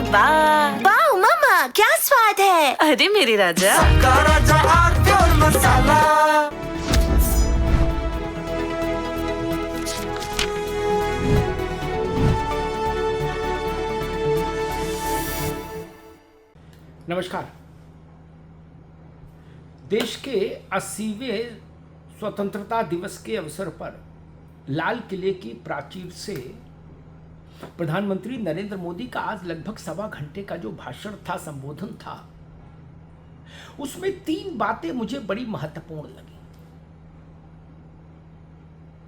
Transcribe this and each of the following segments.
वाह वाह मम्मा, क्या स्वाद है। अरे मेरे राजा, सबका राजा आरती और मसाला। नमस्कार। देश के 80वें स्वतंत्रता दिवस के अवसर पर लाल किले की प्राचीर से प्रधानमंत्री नरेंद्र मोदी का आज लगभग 1.25 घंटे का जो भाषण था, संबोधन था, उसमें 3 बातें मुझे बड़ी महत्वपूर्ण लगी,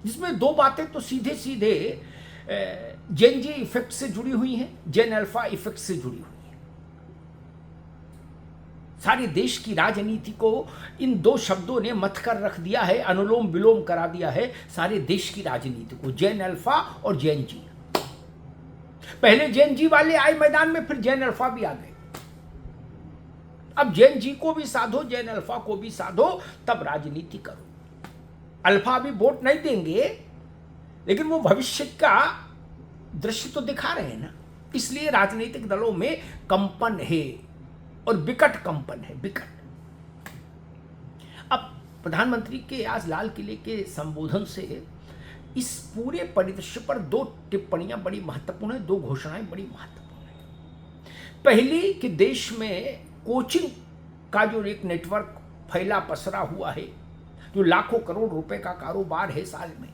जिसमें 2 बातें तो सीधे सीधे जेन जी इफेक्ट से जुड़ी हुई हैं, जेन अल्फा इफेक्ट से जुड़ी हुई हैं। सारे देश की राजनीति को इन 2 शब्दों ने मथ कर रख दिया है, अनुलोम विलोम करा दिया है सारे देश की राजनीति को, जेन अल्फा और जेन जी। पहले जेन जी वाले आए मैदान में, फिर जेन अल्फा भी आ गए। अब जेन जी को भी साधो, जेन अल्फा को भी साधो, तब राजनीति करो। अल्फा भी वोट नहीं देंगे, लेकिन वो भविष्य का दृश्य तो दिखा रहे हैं ना, इसलिए राजनीतिक दलों में कंपन है और विकट कंपन है, विकट। अब प्रधानमंत्री के आज लाल किले के संबोधन से इस पूरे परिदृश्य पर 2 टिप्पणियां बड़ी महत्वपूर्ण है, 2 घोषणाएं बड़ी महत्वपूर्ण है। पहली कि देश में कोचिंग का जो एक नेटवर्क फैला पसरा हुआ है, जो लाखों करोड़ रुपए का कारोबार है साल में,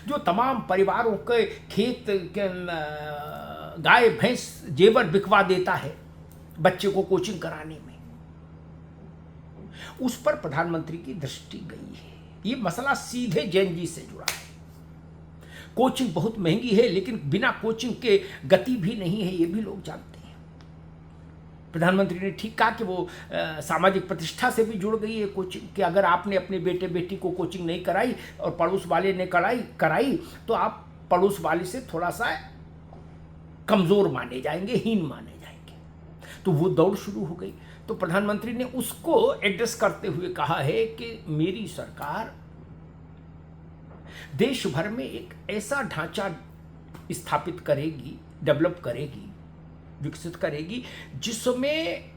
जो तमाम परिवारों के खेत गाय भैंस जेवर बिकवा देता है बच्चे को कोचिंग कराने में, उस पर प्रधानमंत्री की दृष्टि गई है। ये मसला सीधे जेन जी से जुड़ा है। कोचिंग बहुत महंगी है, लेकिन बिना कोचिंग के गति भी नहीं है, ये भी लोग जानते हैं। प्रधानमंत्री ने ठीक कहा कि वो सामाजिक प्रतिष्ठा से भी जुड़ गई है कोचिंग, कि अगर आपने अपने बेटे बेटी को कोचिंग नहीं कराई और पड़ोस वाले ने कराई तो आप पड़ोस वाले से थोड़ा सा कमजोर माने जाएंगे, हीन माने जाएंगे। तो वो दौड़ शुरू हो गई। तो प्रधानमंत्री ने उसको एड्रेस करते हुए कहा है कि मेरी सरकार देश भर में एक ऐसा ढांचा स्थापित करेगी, डेवलप करेगी, विकसित करेगी, जिसमें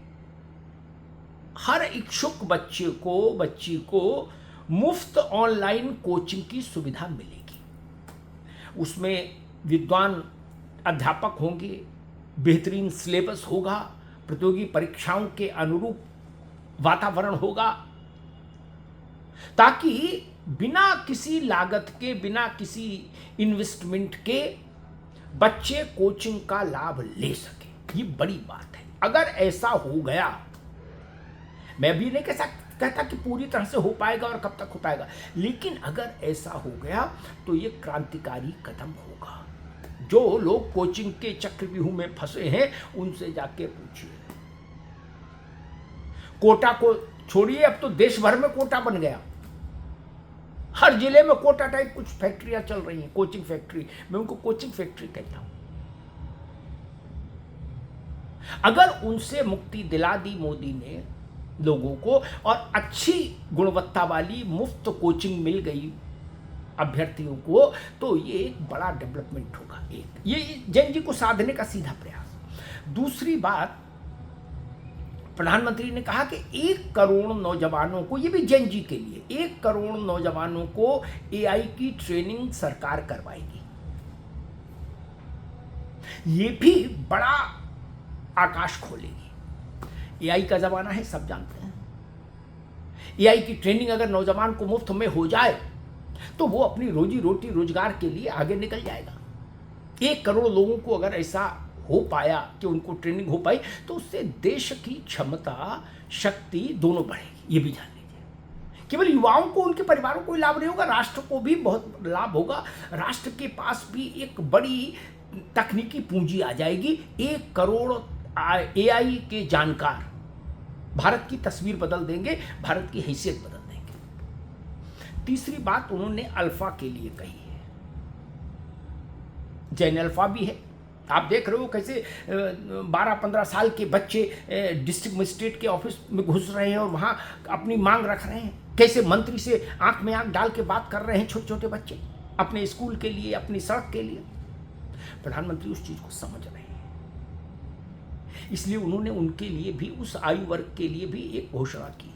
हर इच्छुक बच्ची को मुफ्त ऑनलाइन कोचिंग की सुविधा मिलेगी। उसमें विद्वान अध्यापक होंगे, बेहतरीन सिलेबस होगा, प्रतियोगी परीक्षाओं के अनुरूप वातावरण होगा, ताकि बिना किसी लागत के, बिना किसी इन्वेस्टमेंट के बच्चे कोचिंग का लाभ ले सके। ये बड़ी बात है। अगर ऐसा हो गया, मैं भी नहीं कहता कि पूरी तरह से हो पाएगा और कब तक हो पाएगा, लेकिन अगर ऐसा हो गया तो ये क्रांतिकारी कदम होगा। जो लोग कोचिंग के चक्रव्यूह में फंसे हैं, उनसे जाके पूछिए। कोटा को छोड़िए, अब तो देश भर में कोटा बन गया। हर जिले में कोटा टाइप कुछ फैक्ट्रियां चल रही हैं, कोचिंग फैक्ट्री। मैं उनको कोचिंग फैक्ट्री कहता हूं। अगर उनसे मुक्ति दिला दी मोदी ने लोगों को और अच्छी गुणवत्ता वाली मुफ्त कोचिंग मिल गई अभ्यर्थियों को, तो ये एक बड़ा डेवलपमेंट होगा। ये जैन जी को साधने का सीधा प्रयास। दूसरी बात, प्रधानमंत्री ने कहा कि 1 करोड़ नौजवानों को, ये भी जैन जी के लिए, 1 करोड़ नौजवानों को एआई की ट्रेनिंग सरकार करवाएगी। ये भी बड़ा आकाश खोलेगी। एआई का जमाना है, सब जानते हैं। एआई की ट्रेनिंग अगर नौजवान को मुफ्त में हो जाए तो वो अपनी रोजी रोटी रोजगार के लिए आगे निकल जाएगा। 1 करोड़ लोगों को अगर ऐसा हो पाया कि उनको ट्रेनिंग हो पाई, तो उससे देश की क्षमता, शक्ति दोनों बढ़ेगी। ये भी जान लीजिए। केवल युवाओं को, उनके परिवारों को ही लाभ नहीं होगा, राष्ट्र को भी बहुत लाभ होगा। राष्ट्र के पास भी एक बड़ी तकनीकी पूंजी आ जाएगी। 1 करोड़ एआई के जानकार भारत की तस्वीर बदल देंगे, भारत की हैसियत बदल देंगे। तीसरी बात उन्होंने अल्फा के लिए कही है। जेन अल्फा भी है। आप देख रहे हो कैसे 12-15 साल के बच्चे डिस्ट्रिक्ट मजिस्ट्रेट के ऑफिस में घुस रहे हैं और वहाँ अपनी मांग रख रहे हैं। कैसे मंत्री से आंख में आंख डाल के बात कर रहे हैं छोटे छोटे बच्चे, अपने स्कूल के लिए, अपनी सड़क के लिए। प्रधानमंत्री उस चीज़ को समझ रहे हैं। इसलिए उन्होंने उनके लिए भी, उस आयु वर्ग के लिए भी एक घोषणा की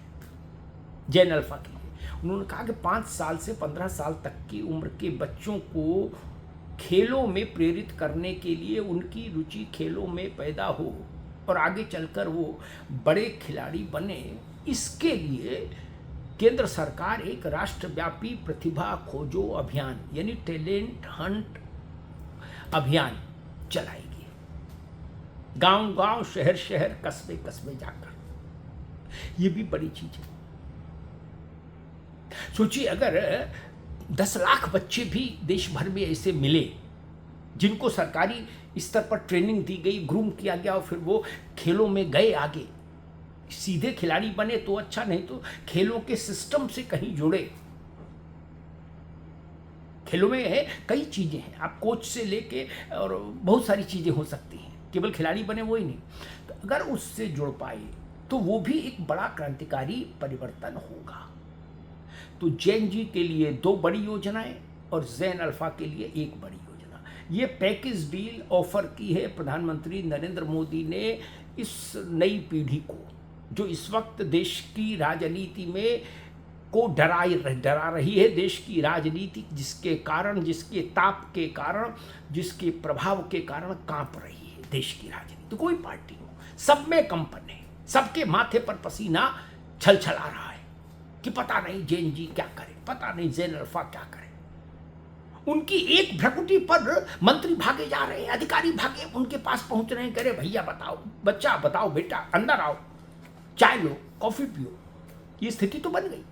जेन अल्फा के लिए। उन्होंने कहा कि 5 साल से 15 साल तक की उम्र के बच्चों को खेलों में प्रेरित करने के लिए उनकी रुचि खेलों में पैदा हो और आगे चलकर वो बड़े खिलाड़ी बने, इसके लिए केंद्र सरकार एक राष्ट्रव्यापी प्रतिभा खोजो अभियान यानी टैलेंट हंट अभियान चलाएगी। गांव गांव, शहर शहर, कस्बे कस्बे जाकर। ये भी बड़ी चीज है। सोचिए अगर 10 लाख बच्चे भी देश भर में ऐसे मिले जिनको सरकारी स्तर पर ट्रेनिंग दी गई, ग्रूम किया गया और फिर वो खेलों में गए, आगे सीधे खिलाड़ी बने तो अच्छा, नहीं तो खेलों के सिस्टम से कहीं जुड़े। खेलों में कई चीजें हैं, आप कोच से लेके और बहुत सारी चीजें हो सकती हैं, केवल खिलाड़ी बने वो ही नहीं। तो अगर उससे जुड़ पाए तो वो भी एक बड़ा क्रांतिकारी परिवर्तन होगा। तो जैन जी के लिए 2 बड़ी योजनाएं और जेन अल्फा के लिए 1 बड़ी योजना। ये पैकेज डील ऑफर की है प्रधानमंत्री नरेंद्र मोदी ने इस नई पीढ़ी को, जो इस वक्त देश की राजनीति में को डरा रही है, देश की राजनीति जिसके कारण, जिसके ताप के कारण, जिसके प्रभाव के कारण कांप रही है देश की राजनीति। तो कोई पार्टी हो, सब में कंपन है, सबके माथे पर पसीना छलछला रहा है कि पता नहीं जैन जी क्या करे, पता नहीं जेन अल्फा क्या करे। उनकी एक भ्रकुटी पर मंत्री भागे जा रहे हैं, अधिकारी भागे उनके पास पहुंच रहे हैं, कह रहे भैया बताओ, बच्चा बताओ, बेटा अंदर आओ, चाय लो, कॉफी पियो। ये स्थिति तो बन गई।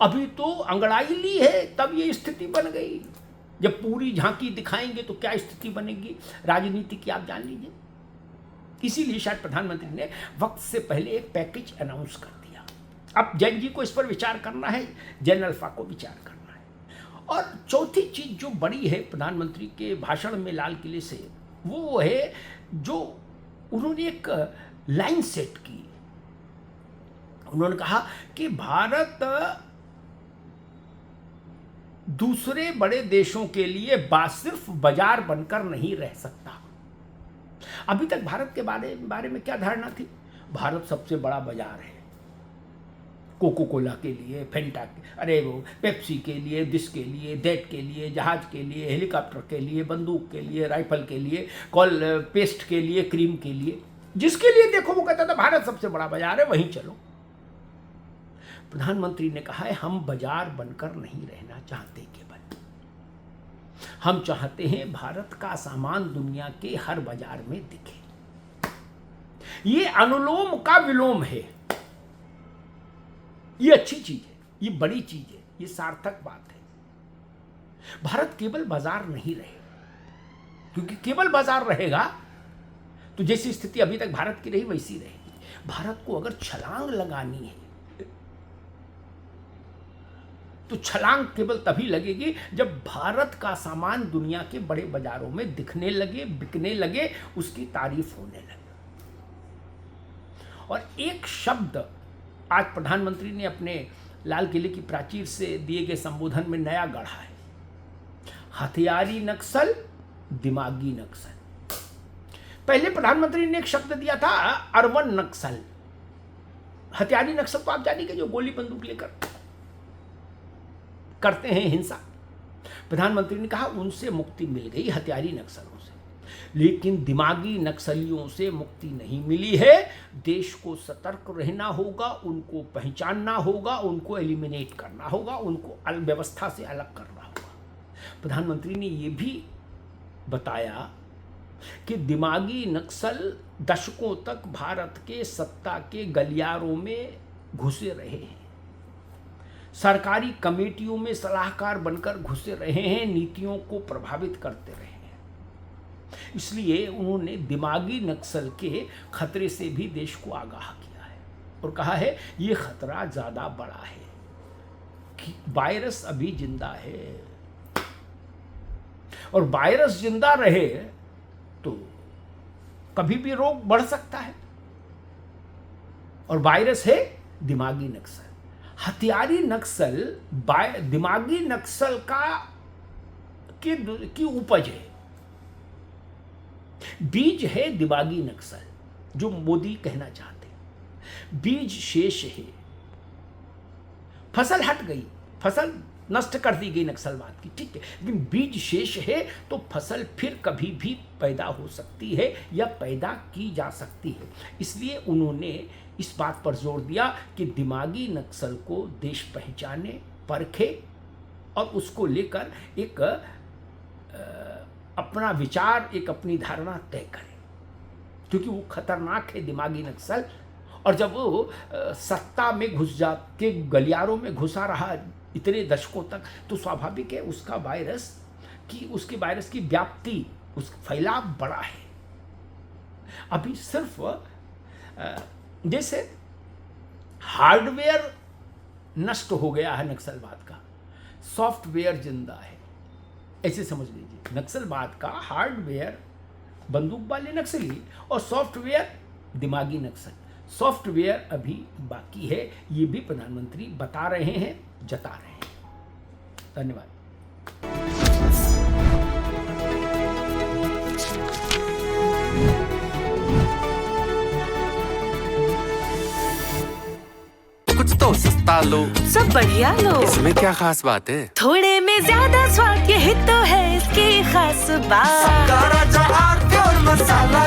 अभी तो अंगड़ाई ली है तब ये स्थिति बन गई। जब पूरी झांकी दिखाएंगे तो क्या स्थिति बनेगी राजनीति की, आप जान लीजिए। इसीलिए शायद प्रधानमंत्री ने वक्त से पहले एक पैकेज अनाउंस कर दिया। अब जैन जी को इस पर विचार करना है, जेन अल्फा को विचार करना है। और चौथी चीज जो बड़ी है प्रधानमंत्री के भाषण में लाल किले से, वो है जो उन्होंने एक लाइन सेट की। उन्होंने कहा कि भारत दूसरे बड़े देशों के लिए सिर्फ बाजार बनकर नहीं रह सकता। अभी तक भारत के बारे में क्या धारणा थी? भारत सबसे बड़ा बाजार है, कोको कोला के लिए, फेंटा के, अरे वो पेप्सी के लिए, दिस के लिए, दैट के लिए, जहाज के लिए, हेलीकॉप्टर के लिए, बंदूक के लिए, राइफल के लिए, कॉल पेस्ट के लिए, क्रीम के लिए, जिसके लिए देखो वो कहता था भारत सबसे बड़ा बाजार है, वहीं चलो। प्रधानमंत्री ने कहा है हम बाजार बनकर नहीं रहना चाहते, केवल हम चाहते हैं भारत का सामान दुनिया के हर बाजार में दिखे। ये अनुलोम का विलोम है, ये अच्छी चीज है, ये बड़ी चीज है, ये सार्थक बात है। भारत केवल बाजार नहीं रहे, क्योंकि केवल बाजार रहेगा तो जैसी स्थिति अभी तक भारत की रही वैसी रहेगी। भारत को अगर छलांग लगानी है तो छलांग केवल तभी लगेगी जब भारत का सामान दुनिया के बड़े बाजारों में दिखने लगे, बिकने लगे, उसकी तारीफ होने लगे। और एक शब्द आज प्रधानमंत्री ने अपने लाल किले की प्राचीर से दिए गए संबोधन में नया गढ़ा है, हथियारी नक्सल, दिमागी नक्सल। पहले प्रधानमंत्री ने एक शब्द दिया था अर्बन नक्सल। हथियारी नक्सल तो आप जानिए जो गोली बंदूक लेकर करते हैं हिंसा। प्रधानमंत्री ने कहा उनसे मुक्ति मिल गई, हथियारी नक्सलों से, लेकिन दिमागी नक्सलियों से मुक्ति नहीं मिली है। देश को सतर्क रहना होगा, उनको पहचानना होगा, उनको एलिमिनेट करना होगा, उनको व्यवस्था से अलग करना होगा। प्रधानमंत्री ने यह भी बताया कि दिमागी नक्सल दशकों तक भारत के सत्ता के गलियारों में घुसे रहे हैं, सरकारी कमेटियों में सलाहकार बनकर घुसे रहे हैं, नीतियों को प्रभावित करते रहे हैं। इसलिए उन्होंने दिमागी नक्सल के खतरे से भी देश को आगाह किया है और कहा है ये खतरा ज्यादा बड़ा है कि वायरस अभी जिंदा है, और वायरस जिंदा रहे तो कभी भी रोग बढ़ सकता है। और वायरस है दिमागी नक्सल। हथियारी नक्सल दिमागी नक्सल की उपज है। बीज है दिमागी नक्सल, जो मोदी कहना चाहते हैं। बीज शेष है, फसल हट गई, फसल नष्ट कर दी गई नक्सलवाद की, ठीक है, लेकिन बीज शेष है तो फसल फिर कभी भी पैदा हो सकती है या पैदा की जा सकती है। इसलिए उन्होंने इस बात पर जोर दिया कि दिमागी नक्सल को देश पहचाने, परखे और उसको लेकर एक अपना विचार, एक अपनी धारणा तय करे, क्योंकि वो खतरनाक है दिमागी नक्सल। और जब वो सत्ता में घुस जा के गलियारों में घुसा रहा इतने दशकों तक, तो स्वाभाविक है उसका उसके वायरस की व्याप्ति, उसका फैलाव बड़ा है। अभी सिर्फ जैसे हार्डवेयर नष्ट हो गया है नक्सलवाद का, सॉफ्टवेयर जिंदा है, ऐसे समझ लीजिए। नक्सलवाद का हार्डवेयर बंदूक वाले नक्सली और सॉफ्टवेयर दिमागी नक्सल। सॉफ्टवेयर अभी बाकी है, ये भी प्रधानमंत्री बता रहे हैं, जता रहे हैं। धन्यवाद। कुछ तो सस्ता लो, सब बढ़िया लो, इसमें क्या खास बात है? थोड़े में ज्यादा स्वाद, यही तो है इसकी खास बात। का राजा आरती और मसाला